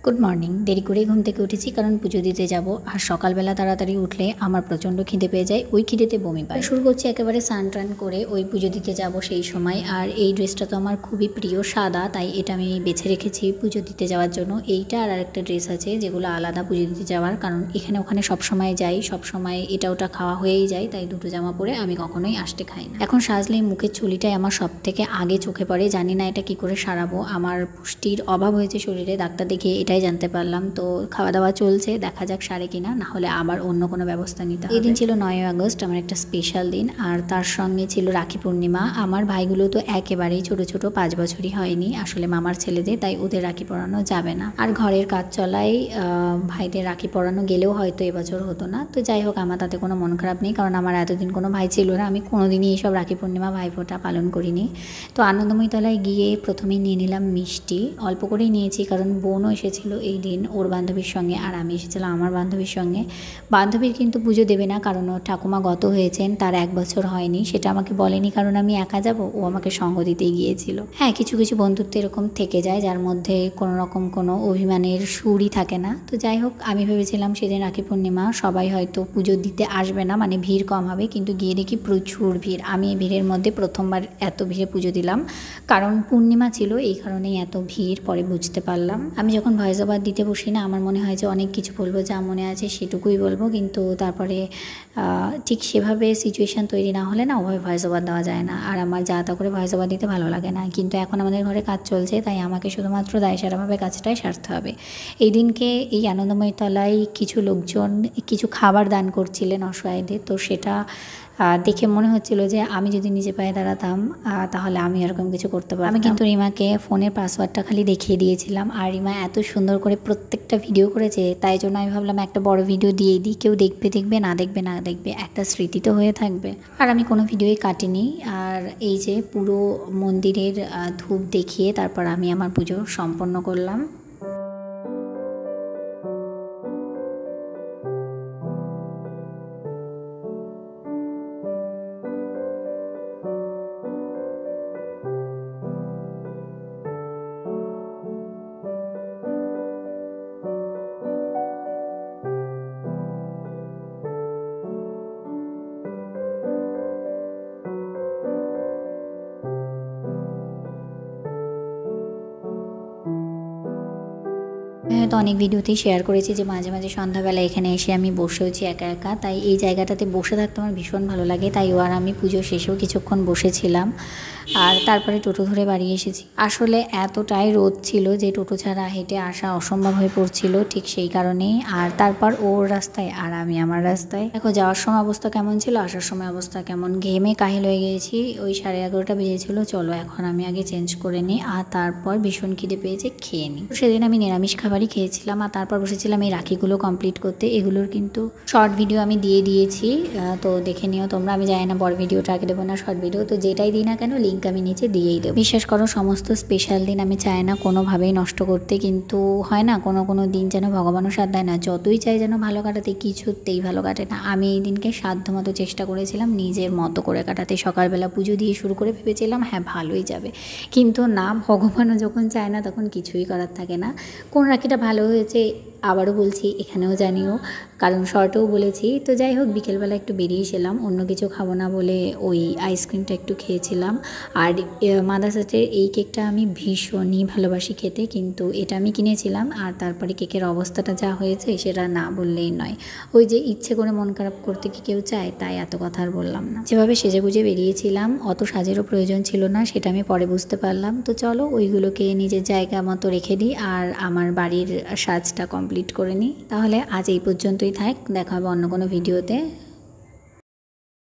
Good morning देरी করে ঘুম থেকে উঠেছি কারণ পুজো দিতে যাব। আর সকালবেলা তাড়াতাড়ি উঠলে আমার প্রচণ্ড খিদে পেয়ে যায়, ওই খিদেতে বমি পায়। শুরু করছি একেবারে স্নান টান করে ওই পুজো দিতে যাব সেই সময়। আর এই ড্রেসটা তো আমার খুবই প্রিয়, সাদা, তাই এটা আমি বেছে রেখেছি পুজো দিতে যাওয়ার জন্য। এইটা আর আরেকটা ড্রেস আছে যেগুলো আলাদা পুজো দিতে যাওয়ার, কারণ এখানে ওখানে সবসময় যাই, সবসময় এটা ওটা খাওয়া হয়েই যায়, তাই দুটো জামা পরে আমি কখনোই আষ্টে খাই না। এখন সাজলে মুখের চুলিটাই আমার সব থেকে আগে চোখে পড়ে, জানি না এটা কি করে সারাবো। আমার পুষ্টির অভাব হয়েছে শরীরে, ডাক্তার দেখিয়ে এটাই জানতে পারলাম। তো খাওয়া দাওয়া চলছে, দেখা যাক সারে কিনা, না হলে আবার অন্য কোনো ব্যবস্থা নিতে হবে। এই দিন ছিল 9ই আগস্ট, আমার একটা স্পেশাল দিন। আর তার সঙ্গে ছিল রাখি পূর্ণিমা। আমার ভাইগুলো তো একেবারেই ছোট ছোট, 5 বছরই হয়নি আসলে মামার ছেলেদের, তাই ওদের রাখি পরানো যাবে না। আর ঘরের কাজ চলাই ভাইদের রাখি পরানো গেলেও হয়তো এবছর হতো না। তো যাই হোক, আমার তাতে কোনো মন খারাপ নেই, কারণ আমার এতদিন কোনো ভাই ছিল না, আমি কোনোদিনই এইসব রাখি পূর্ণিমা ভাইফোঁটা পালন করিনি। তো আনন্দময়ী তলায় গিয়ে প্রথমেই নিয়ে নিলাম মিষ্টি, অল্প করেই নিয়েছি, কারণ বোনও এসেছিল এই দিন ওর বান্ধবীর সঙ্গে, আর আমি এসেছিলাম আমার বান্ধবীর সঙ্গে। বান্ধবীর কিন্তু পুজো দেবে না, কারণ ওর ঠাকুমা গত হয়েছেন, তার 1 বছর হয়নি, সেটা আমাকে বলেনি, কারণ আমি একা যাব, ও আমাকে সঙ্গ দিতেই গিয়েছিল। হ্যাঁ, কিছু কিছু বন্ধুত্ব এরকম থেকে যায় যার মধ্যে কোনো রকম কোনো অভিমানের সুরই থাকে না। তো যাই হোক, আমি ভেবেছিলাম সেদিন রাখি পূর্ণিমা, সবাই হয়তো পুজো দিতে আসবে না, মানে ভিড় কম হবে, কিন্তু গিয়ে দেখি প্রচুর ভিড়। আমি এই ভিড়ের মধ্যে প্রথমবার এত ভিড়ে পুজো দিলাম, কারণ পূর্ণিমা ছিল, এই কারণেই এত ভিড় পরে বুঝতে পারলাম। আমি যখন ভয়েস ওভার দিতে বসি না, আমার মনে হয় যে অনেক কিছু বলবো, যা মনে আছে সেটুকুই বলবো, কিন্তু তারপরে ঠিক সেভাবে সিচুয়েশান তৈরি না হলে না ওভাবে ভয়েস ওভার দেওয়া যায় না। আর আমার যা তা করে ভয়েস ওভার দিতে ভালো লাগে না, কিন্তু এখন আমাদের ঘরে কাজ চলছে, তাই আমাকে শুধুমাত্র দায়সারাভাবে কাজটাই সারতে হবে। এই দিনকে এই আনন্দময়ী তলায় কিছু লোকজন কিছু খাবার দান করছিলেন অসহায়দের, তো সেটা দেখে মনে হচ্ছিল যে আমি যদি নিজে পায়ে দাঁড়াতাম তাহলে আমি এরকম কিছু করতে পারতাম। আমি কিন্তু রিমাকে ফোনের পাসওয়ার্ডটা খালি দেখিয়ে দিয়েছিলাম, আর রিমা এত সুন্দর করে প্রত্যেকটা ভিডিও করেছে, তাই জন্য আমি ভাবলাম একটা বড় ভিডিও দিয়ে দিই, কেউ দেখবে না দেখবে, একটা স্মৃতি তো হয়ে থাকবে। আর আমি কোনো ভিডিওই কাটিনি। আর এই যে পুরো মন্দিরের ধূপ দেখিয়ে তারপর আমি আমার পুজো সম্পন্ন করলাম। তো অনেক ভিডিওতেই শেয়ার করেছি যে মাঝে মাঝে সন্ধ্যাবেলা এখানে এসে আমি বসেওছি একা একা, তাই এই জায়গাটাতে বসে থাকতে আমার ভীষণ ভালো লাগে। তাই আর আমি পুজো শেষেও কিছুক্ষণ বসেছিলাম, আর তারপরে টোটো ধরে বাড়ি এসেছি। আসলে এতটাই রোদ ছিল যে টোটো ছাড়া হেঁটে আসা অসম্ভব হয়ে পড়ছিল, ঠিক সেই কারণেই। আর তারপর ওর রাস্তায় আর আমি আমার রাস্তায়। দেখো, যাওয়ার সময় অবস্থা কেমন ছিল, আসার সময় অবস্থা কেমন, ঘেমে কাহিল হয়ে গিয়েছি। ওই 11:30 বেজেছিল। চলো এখন আমি আগে চেঞ্জ করে নিই, আর তারপর ভীষণ খিদে পেয়েছে, খেয়ে নিই। সেদিন আমি নিরামিষ খাবারই খেয়েছিলাম, আর তারপর বসেছিলাম এই রাখিগুলো কমপ্লিট করতে। এগুলোর কিন্তু শর্ট ভিডিও আমি দিয়ে দিয়েছি, তো দেখে নিও তোমরা। আমি জানি না বড় ভিডিওটা আগে দেবো না শর্ট ভিডিও, তো যেটাই দিই না কেন লিঙ্ক আমি নিচে দিয়েই দেবো। বিশ্বাস করো, সমস্ত স্পেশাল দিন আমি চাই না কোনোভাবেই নষ্ট করতে, কিন্তু হয় না, কোনো দিন যেন ভগবানও সাথ দেয় না, যতই চাই যেন ভালো কাটাতে, কিছুতেই ভালো কাটে না। আমি এই দিনকে সাধ্যমতো চেষ্টা করেছিলাম নিজের মতো করে কাটাতে। সকালবেলা পুজো দিয়ে শুরু করে ভেবেছিলাম হ্যাঁ ভালোই যাবে, কিন্তু না, ভগবানও যখন চায় না তখন কিছুই করার থাকে না। কোন রাখিটা ভালো হয়েছে আবারও বলছি, এখানেও জানিও, কারণ শর্টেও বলেছি। তো যাই হোক, বিকেলবেলা একটু বেরিয়েছিলাম, অন্য কিছু খাবো না বলে ওই আইসক্রিমটা একটু খেয়েছিলাম। আর মাদারসাটের এই কেকটা আমি ভীষণই ভালোবাসি খেতে, কিন্তু এটা আমি কিনেছিলাম। আর তারপরে কেকের অবস্থাটা যা হয়েছে সেটা না বললেই নয়। ওই যে ইচ্ছে করে মন খারাপ করতে কি কেউ চায়, তাই এত কথা আর বললাম না। যেভাবে সেজেগুজে বেরিয়েছিলাম, অত সাজেরও প্রয়োজন ছিল না, সেটা আমি পরে বুঝতে পারলাম। তো চলো ওইগুলোকে নিজের জায়গা মতো রেখে দিই, আর আমার বাড়ির সাজটা কমপ্লিট করে নিই। তাহলে আজ এই পর্যন্তই থাক, দেখা হবে অন্য কোনো ভিডিওতে।